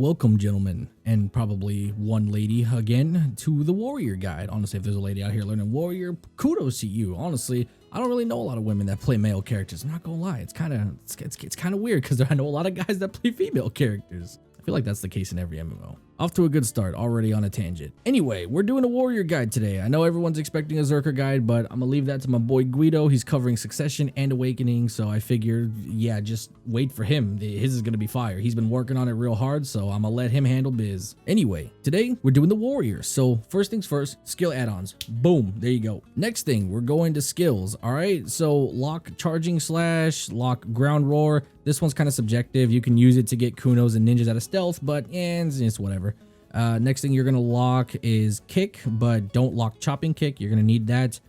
Welcome, gentlemen, and probably one lady again to the Warrior Guide. Honestly, if there's a lady out here learning Warrior, kudos to you. Honestly, I don't really know a lot of women that play male characters. I'm not gonna lie, it's kind of weird because I know a lot of guys that play female characters. I feel like that's the case in every MMO. Off to a good start, already on a tangent. Anyway, we're doing a Warrior Guide today. I know everyone's expecting a Zerker guide, but I'm gonna leave that to my boy Guido. He's covering Succession and Awakening, so I figured, yeah, just wait for him. His is gonna be fire. He's been working on it real hard, so I'm gonna let him handle biz. Anyway, today we're doing the Warrior. So first things first, skill add-ons. Boom, there you go. Next thing, we're going to skills. All right, so lock charging slash, lock ground roar. This one's kind of subjective. You can use it to get Kunos and ninjas out of stealth, but it's whatever. Next thing you're gonna lock is kick, but don't lock chopping kick. You're gonna need that.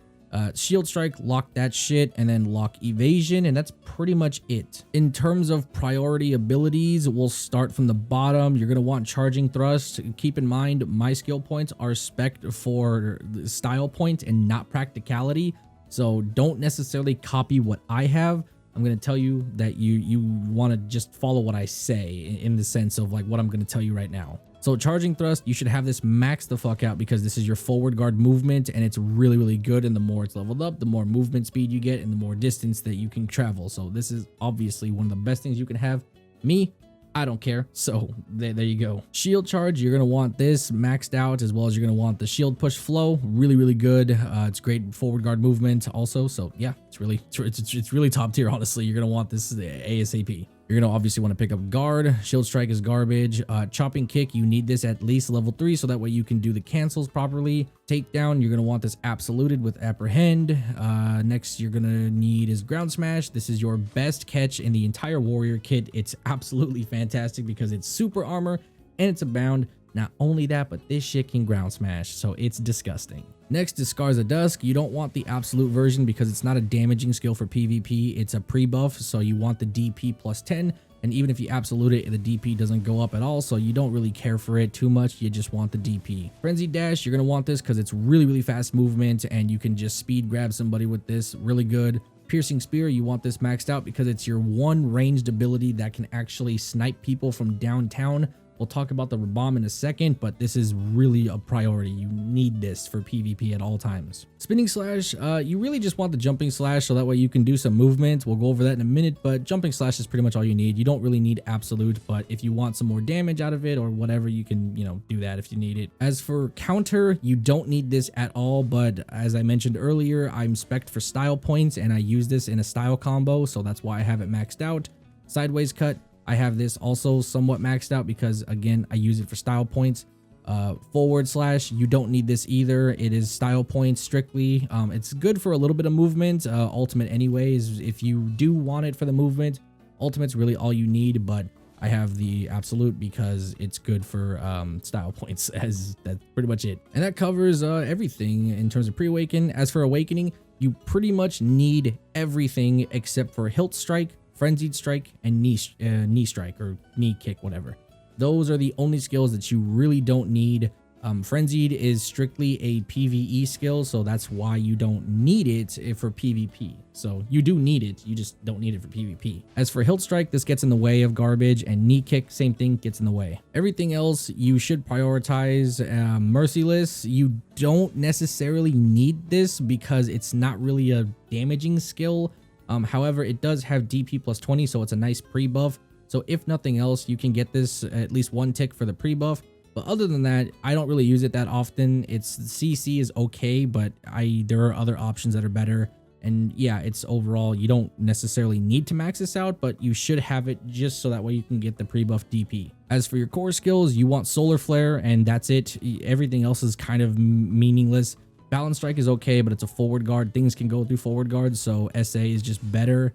Shield strike, lock that shit, and then lock evasion, and that's pretty much it. In terms of priority abilities, we'll start from the bottom. You're gonna want charging thrust. Keep in mind, my skill points are spec'd for style point and not practicality, so don't necessarily copy what I have. I'm going to tell you that you want to just follow what I say in the sense of like what I'm going to tell you right now. So charging thrust, you should have this maxed the fuck out because this is your forward guard movement and it's really, really good. And the more it's leveled up, the more movement speed you get and the more distance that you can travel. So this is obviously one of the best things you can have. Me, I don't care. So there you go. Shield charge, you're going to want this maxed out, as well as you're going to want the shield push flow. Really, really good. It's great forward guard movement also. So yeah, it's really top tier. Honestly, you're going to want this ASAP. You're going to obviously want to pick up guard. Shield strike is garbage. Chopping kick, you need this at least level 3 so that way you can do the cancels properly. Takedown, you're going to want this absoluted with apprehend. Next you're going to need is ground smash. This is your best catch in the entire warrior kit. It's absolutely fantastic because it's super armor and it's a bound. Not only that, but this shit can ground smash, so it's disgusting. Next is Scars of Dusk. You don't want the absolute version because it's not a damaging skill for PvP. It's a pre-buff, so you want the DP plus 10. And even if you absolute it, the DP doesn't go up at all, so you don't really care for it too much. You just want the DP. Frenzied Dash, you're going to want this because it's really, really fast movement, and you can just speed grab somebody with this. Really good. Piercing Spear, you want this maxed out because it's your one ranged ability that can actually snipe people from downtown. We'll talk about the bomb in a second, but this is really a priority. You need this for PvP at all times. Spinning slash, you really just want the jumping slash so that way you can do some movement. We'll go over that in a minute, but jumping slash is pretty much all you need. You don't really need absolute, but if you want some more damage out of it or whatever, you can, do that if you need it. As for counter, you don't need this at all, but as I mentioned earlier, I'm spec'd for style points and I use this in a style combo, so that's why I have it maxed out. Sideways cut, I have this also somewhat maxed out because again, I use it for style points. Forward slash, you don't need this either. It is style points strictly. It's good for a little bit of movement. Ultimate anyways, if you do want it for the movement, ultimate's really all you need, but I have the absolute because it's good for style points, as that's pretty much it. And that covers everything in terms of pre-awaken. As for awakening, you pretty much need everything except for hilt strike, frenzied strike, and knee strike or knee kick, whatever. Those are the only skills that you really don't need. Frenzied is strictly a PvE skill, so that's why you don't need it for PvP. So you do need it, you just don't need it for PvP. As for hilt strike, this gets in the way of garbage, and knee kick, same thing, gets in the way. Everything else you should prioritize. Merciless, you don't necessarily need this because it's not really a damaging skill. However, it does have DP plus 20, so it's a nice pre-buff. So if nothing else, you can get this at least one tick for the pre-buff. But other than that, I don't really use it that often. Its CC is okay, but there are other options that are better. And yeah, it's overall, you don't necessarily need to max this out, but you should have it just so that way you can get the pre-buff DP. As for your core skills, you want Solar Flare, and that's it. Everything else is kind of meaningless. Balance strike is okay, but it's a forward guard. Things can go through forward guards, so SA is just better.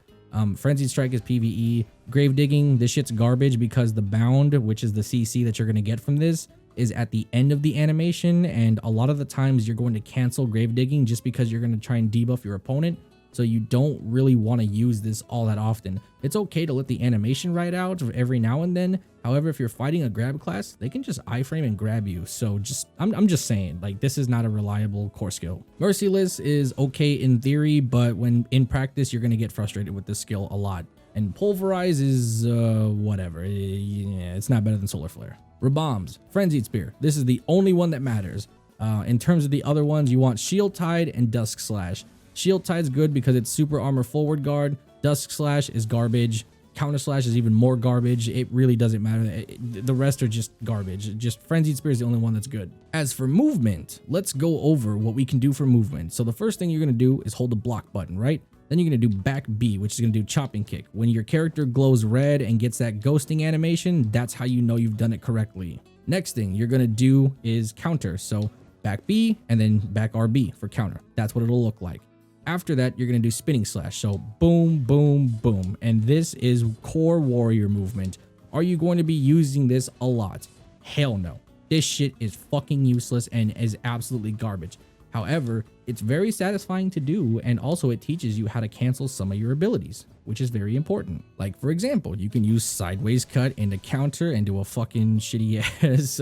Frenzied strike is PvE. Grave digging, this shit's garbage because the bound, which is the CC that you're going to get from this, is at the end of the animation, and a lot of the times you're going to cancel grave digging just because you're going to try and debuff your opponent. So you don't really want to use this all that often. It's okay to let the animation ride out every now and then. However, if you're fighting a grab class, they can just iframe and grab you. So I'm just saying, like, this is not a reliable core skill. Merciless is okay in theory, but when in practice, you're going to get frustrated with this skill a lot. And Pulverize is whatever. Yeah, it's not better than Solar Flare. Rabombs, Frenzied Spear. This is the only one that matters. In terms of the other ones, you want Shield Tide and Dusk Slash. Shield Tide's good because it's super armor forward guard. Dusk Slash is garbage. Counter Slash is even more garbage. It really doesn't matter. The rest are just garbage. Just Frenzied Spear is the only one that's good. As for movement, let's go over what we can do for movement. So the first thing you're going to do is hold the block button, right? Then you're going to do back B, which is going to do chopping kick. When your character glows red and gets that ghosting animation, that's how you know you've done it correctly. Next thing you're going to do is counter. So back B and then back RB for counter. That's what it'll look like. After that, you're going to do spinning slash. So boom, boom, boom. And this is core warrior movement. Are you going to be using this a lot? Hell no. This shit is fucking useless and is absolutely garbage. However, it's very satisfying to do, and also it teaches you how to cancel some of your abilities, which is very important. Like, for example, you can use sideways cut into counter and do a fucking shitty ass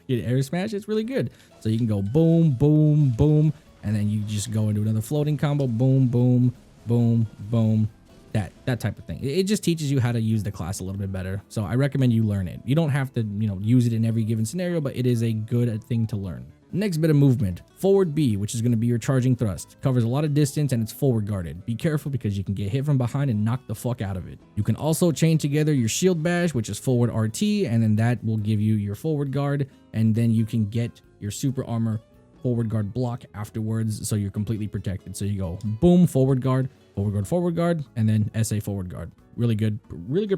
air smash. It's really good. So you can go boom, boom, boom, and then you just go into another floating combo, boom, boom, boom, boom. That type of thing. It just teaches you how to use the class a little bit better. So I recommend you learn it. You don't have to, use it in every given scenario, but it is a good thing to learn. Next bit of movement, forward B, which is going to be your charging thrust. Covers a lot of distance and it's forward guarded. Be careful because you can get hit from behind and knock the fuck out of it. You can also chain together your shield bash, which is forward RT, and then that will give you your forward guard, and then you can get your super armor forward guard block afterwards, so you're completely protected. So you go boom, forward guard, and then SA forward guard. Really good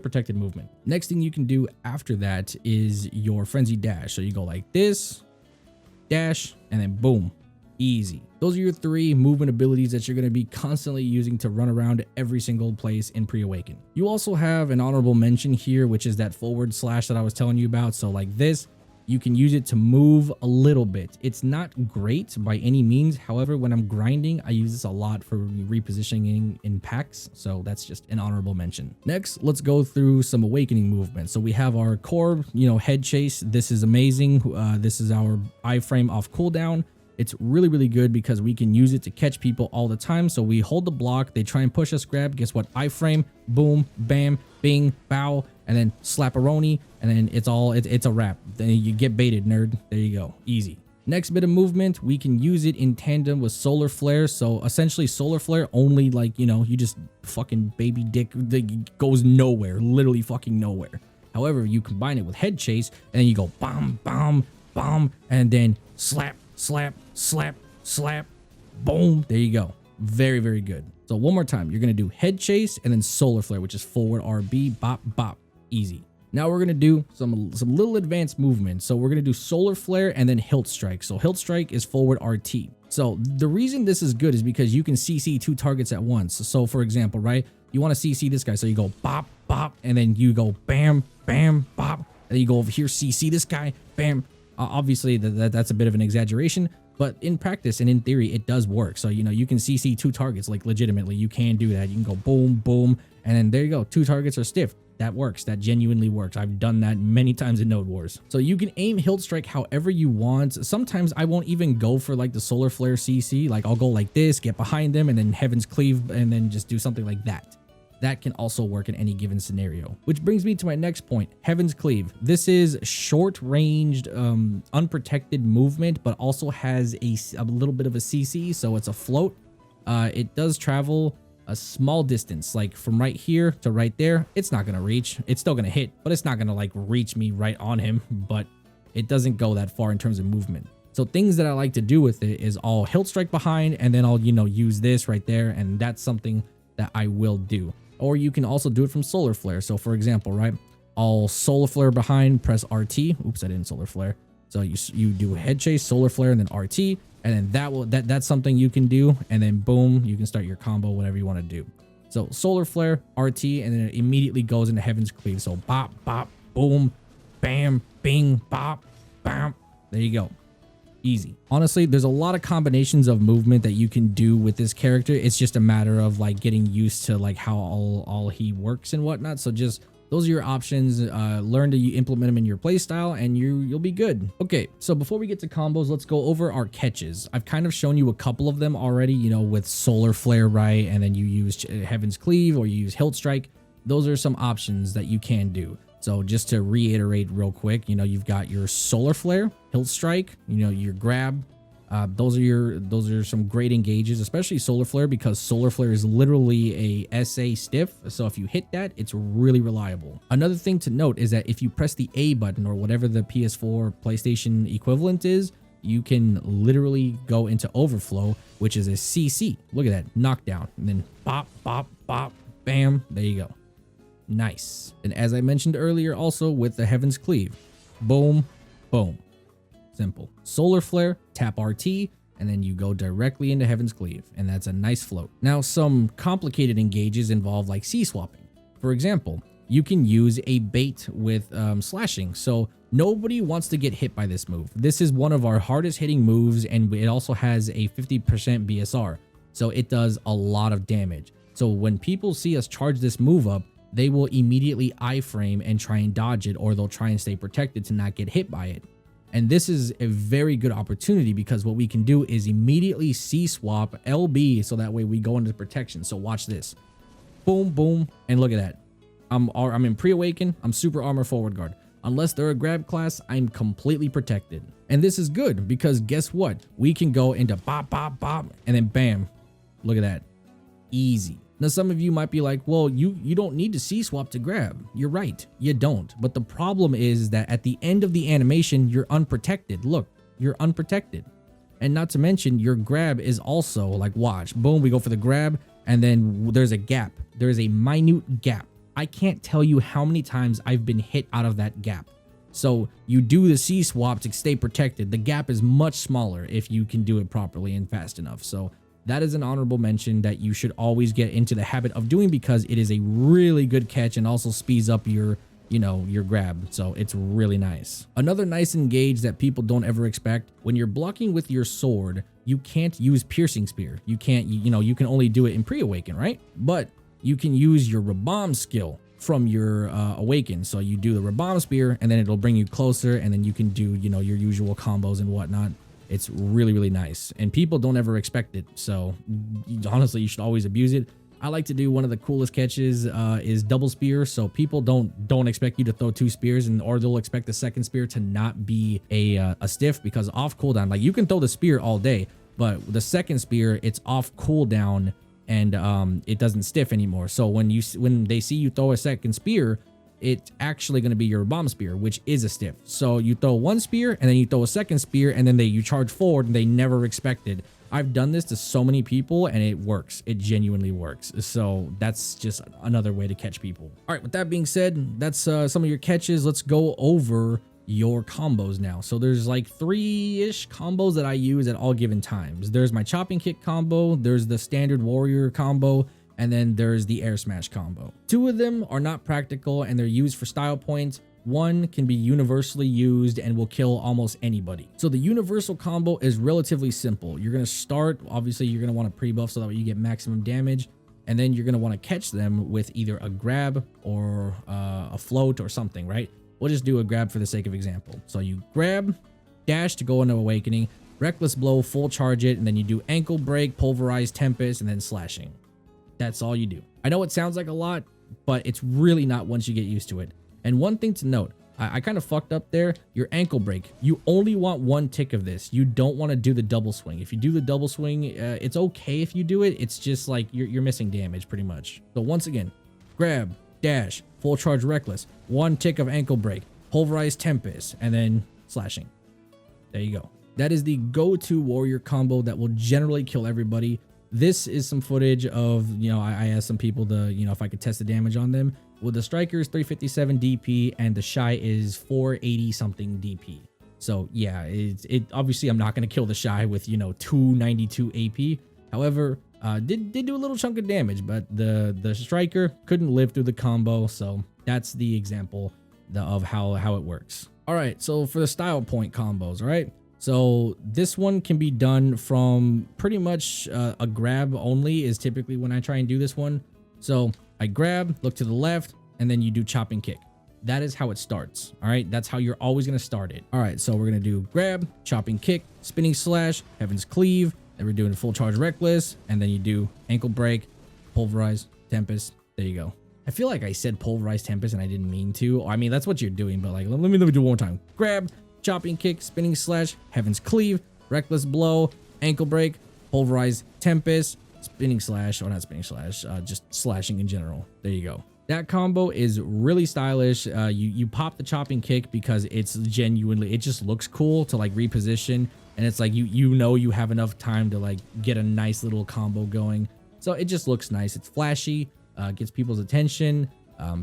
protected movement. Next thing you can do after that is your frenzy dash. So you go like this, dash, and then boom, easy. Those are your 3 movement abilities that you're going to be constantly using to run around every single place in pre-awaken. You also have an honorable mention here, which is that forward slash that I was telling you about. So like this, you can use it to move a little bit. It's not great by any means. However, when I'm grinding, I use this a lot for repositioning in packs. So that's just an honorable mention. Next, let's go through some awakening movements. So we have our core, head chase. This is amazing. This is our iframe off cooldown. It's really good because we can use it to catch people all the time. So we hold the block, they try and push us, grab, guess what? Iframe, boom, bam, bing, bow, and then slap-a-roni, and then it's a wrap. Then you get baited, nerd. There you go, easy. Next bit of movement, we can use it in tandem with solar flare. So essentially solar flare only, like, you just fucking baby dick that goes nowhere, literally fucking nowhere. However, you combine it with head chase, and then you go bomb, bomb, bomb, and then slap, slap, slap, slap, boom. There you go. Very good. So one more time, you're going to do head chase and then solar flare, which is forward RB, bop, bop, easy. Now we're going to do some little advanced movement. So we're going to do solar flare and then hilt strike. So hilt strike is forward RT. So the reason this is good is because you can CC 2 targets at once. So for example, right, you want to CC this guy. So you go bop, bop, and then you go bam, bam, bop. And then you go over here, CC this guy, bam. Obviously that's a bit of an exaggeration, but in practice and in theory, it does work. So, you can CC 2 targets, like legitimately, you can do that. You can go boom, boom, and then there you go. 2 targets are stiff. That works. That genuinely works. I've done that many times in Node Wars. So you can aim hilt strike however you want. Sometimes I won't even go for like the solar flare CC. Like I'll go like this, get behind them, and then Heaven's Cleave, and then just do something like that. That can also work in any given scenario. Which brings me to my next point, Heaven's Cleave. This is short-ranged, unprotected movement, but also has a little bit of a CC, so it's a float. It does travel a small distance, like from right here to right there. It's not gonna reach. It's still gonna hit, but it's not gonna like reach me right on him, but it doesn't go that far in terms of movement. So things that I like to do with it is I'll hilt strike behind, and then I'll, use this right there, and that's something that I will do. Or you can also do it from solar flare. So for example, right, I'll solar flare behind, press RT. Oops, I didn't solar flare. So you do head chase, solar flare, and then RT, and then that's something you can do. And then boom, you can start your combo, whatever you want to do. So solar flare, RT, and then it immediately goes into Heaven's Cleave. So bop, bop, boom, bam, bing, bop, bam. There you go. Easy. Honestly, there's a lot of combinations of movement that you can do with this character. It's just a matter of like getting used to like how all he works and whatnot. So just those are your options. Learn to implement them in your playstyle and you'll be good. Okay, so before we get to combos, let's go over our catches. I've kind of shown you a couple of them already, with solar flare, right? And then you use Heaven's Cleave or you use hilt strike. those are some options that you can do. So just to reiterate real quick, you know, you've got your solar flare, hilt strike, you know, your grab. Those are some great engages, especially solar flare, because solar flare is literally a SA stiff. So if you hit that, it's really reliable. Another thing to note is that if you press the A button or whatever the PS4 PlayStation equivalent is, you can literally go into overflow, which is a CC. Look at that, knockdown, and then bop, bop, bop, bam, there you go. Nice. And as I mentioned earlier, also with the Heaven's Cleave, boom, boom. Simple. Solar flare, tap RT, and then you go directly into Heaven's Cleave, and that's a nice float. Now, some complicated engages involve like C swapping. For example, you can use a bait with slashing. So nobody wants to get hit by this move. This is one of our hardest hitting moves, and it also has a 50% BSR. So it does a lot of damage. So when people see us charge this move up, they will immediately iframe and try and dodge it, or they'll try and stay protected to not get hit by it. And this is a very good opportunity because what we can do is immediately C swap LB, so that way we go into protection. So watch this. Boom, boom, and look at that. I'm in pre-awaken, I'm super armor forward guard. Unless they're a grab class, I'm completely protected. And this is good because guess what? We can go into bop, bop, bop, and then bam. Look at that. Easy. Now, some of you might be like, well, you don't need to C-swap to grab. You're right, you don't. But the problem is that at the end of the animation, you're unprotected. Look, you're unprotected. And not to mention, your grab is also like, watch, boom, we go for the grab, and then there's a gap. There is a minute gap. I can't tell you how many times I've been hit out of that gap. So you do the C-swap to stay protected. The gap is much smaller if you can do it properly and fast enough. So that is an honorable mention that you should always get into the habit of doing because it is a really good catch and also speeds up your, you know, your grab. So it's really nice. Another nice engage that people don't ever expect, when you're blocking with your sword, you can't use piercing spear. You can't, you know, you can only do it in pre-awaken, right? But you can use your Rabam skill from your awaken. So you do the Rabam spear and then it'll bring you closer, and then you can do, you know, your usual combos and whatnot. It's really, really nice, and people don't ever expect it. So honestly, you should always abuse it. I like to do one of the coolest catches is double spear. So people don't expect you to throw 2 spears, or they'll expect the second spear to not be a stiff because off cooldown. Like you can throw the spear all day, but the second spear, it's off cooldown and it doesn't stiff anymore. So when they see you throw a second spear, it's actually going to be your bomb spear, which is a stiff. So you throw 1 spear and then you throw a second spear, and then you charge forward, and they never expected. I've done this to so many people and it works. It genuinely works. So that's just another way to catch people. All right, with that being said, that's some of your catches. Let's go over your combos now. So there's like 3-ish combos that I use at all given times. There's my chopping kick combo, there's the standard warrior combo, and then there's the air smash combo. 2 of them are not practical and they're used for style points. 1 can be universally used and will kill almost anybody. So the universal combo is relatively simple. You're going to start, obviously you're going to want to pre-buff so that way you get maximum damage, and then you're going to want to catch them with either a grab or a float or something, right? We'll just do a grab for the sake of example. So you grab, dash to go into awakening, reckless blow, full charge it, and then you do ankle break, pulverize, tempest, and then slashing. That's all you do. I know it sounds like a lot, but it's really not once you get used to it. And one thing to note, I kind of fucked up there. Your ankle break, you only want 1 tick of this. You don't want to do the double swing. If you do the double swing, it's okay if you do it. It's just like you're missing damage pretty much. So once again, grab, dash, full charge reckless, 1 tick of ankle break, pulverize tempest, and then slashing. There you go. That is the go-to warrior combo that will generally kill everybody. This is some footage of, you know, I asked some people to, you know, if I could test the damage on them. Well, the striker's 357 DP and the shy is 480 something DP. So yeah, it obviously I'm not going to kill the shy with, you know, 292 AP. However, did do a little chunk of damage, but the striker couldn't live through the combo. So that's the example of how it works. All right, so for the style point combos, all right. So this one can be done from pretty much a grab only is typically when I try and do this one. So I grab, look to the left, and then you do chopping kick. That is how it starts. All right, that's how you're always going to start it. All right, so we're going to do grab, chopping kick, spinning slash, Heaven's Cleave. Then we're doing full charge reckless, and then you do ankle break, pulverize, tempest. There you go. I feel like I said pulverized tempest and I didn't mean to. I mean, that's what you're doing, but like, let me do it one more time. Grab, chopping kick, spinning slash, heaven's cleave, reckless blow, ankle break, pulverized tempest, spinning slash, or not spinning slash, just slashing in general. There you go. That combo is really stylish. You pop the chopping kick because it's genuinely, it just looks cool to like reposition. And it's like, you know, you have enough time to like get a nice little combo going. So it just looks nice. It's flashy, gets people's attention.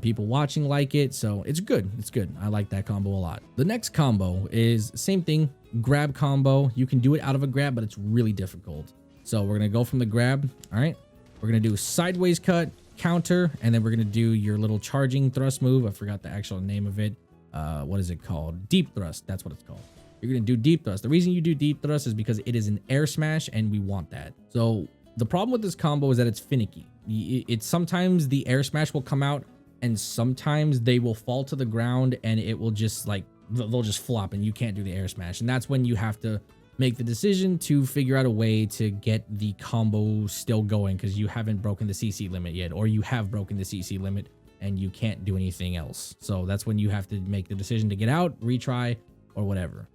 People watching like it. So it's good. It's good. I like that combo a lot. The next combo is same thing, grab combo. You can do it out of a grab, but it's really difficult. So we're going to go from the grab. All right. We're going to do sideways cut, counter, and then we're going to do your little charging thrust move. I forgot the actual name of it. What is it called? Deep thrust. That's what it's called. You're going to do deep thrust. The reason you do deep thrust is because it is an air smash and we want that. So the problem with this combo is that it's finicky. It's sometimes the air smash will come out and sometimes they will fall to the ground and it will just like, they'll just flop and you can't do the air smash. And that's when you have to make the decision to figure out a way to get the combo still going because you haven't broken the CC limit yet, or you have broken the CC limit and you can't do anything else. So that's when you have to make the decision to get out, retry, or whatever.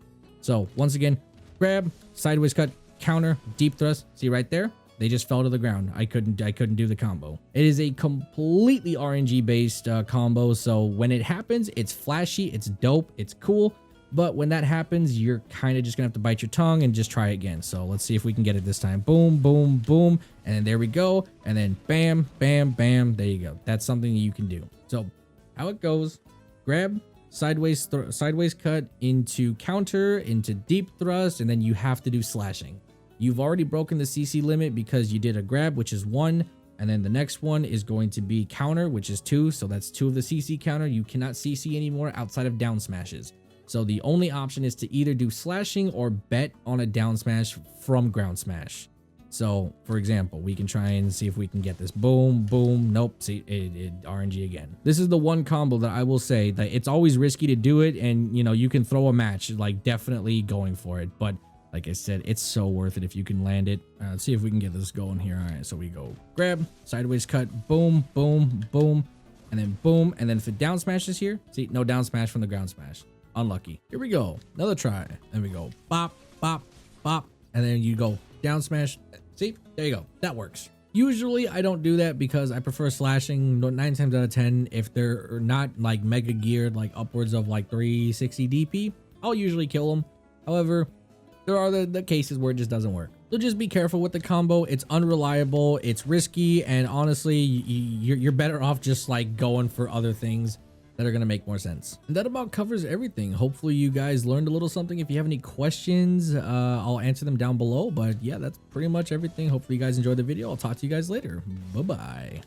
So once again, grab, sideways cut, counter, deep thrust. See right there? They just fell to the ground. I couldn't do the combo. It is a completely RNG based combo. So when it happens, it's flashy, it's dope, it's cool. But when that happens, you're kind of just gonna have to bite your tongue and just try again. So let's see if we can get it this time. Boom, boom, boom. And then there we go. And then bam, bam, bam. There you go. That's something you can do. So how it goes, grab, sideways cut into counter, into deep thrust, and then you have to do slashing. You've already broken the CC limit because you did a grab, which is 1, and then the next one is going to be counter, which is 2. So that's 2 of the CC counter. You cannot CC anymore outside of down smashes. So the only option is to either do slashing or bet on a down smash from ground smash. So for example, we can try and see if we can get this. Boom, boom. Nope. See, it RNG again. This is the one combo that I will say that it's always risky to do it. And you know, you can throw a match, like definitely going for it. But like I said, it's so worth it if you can land it. Let's see if we can get this going here. All right, so we go grab, sideways cut, boom, boom, boom, and then boom. And then if it down smashes here, see, no down smash from the ground smash. Unlucky. Here we go. Another try. Then we go bop, bop, bop. And then you go down smash. See, there you go. That works. Usually I don't do that because I prefer slashing 9 times out of 10. If they're not like mega geared, like upwards of like 360 DP, I'll usually kill them. However, there are the cases where it just doesn't work. So just be careful with the combo. It's unreliable, it's risky, and honestly, you're better off just like going for other things that are going to make more sense. And that about covers everything. Hopefully you guys learned a little something. If you have any questions, I'll answer them down below. But yeah, that's pretty much everything. Hopefully you guys enjoyed the video. I'll talk to you guys later. Bye-bye.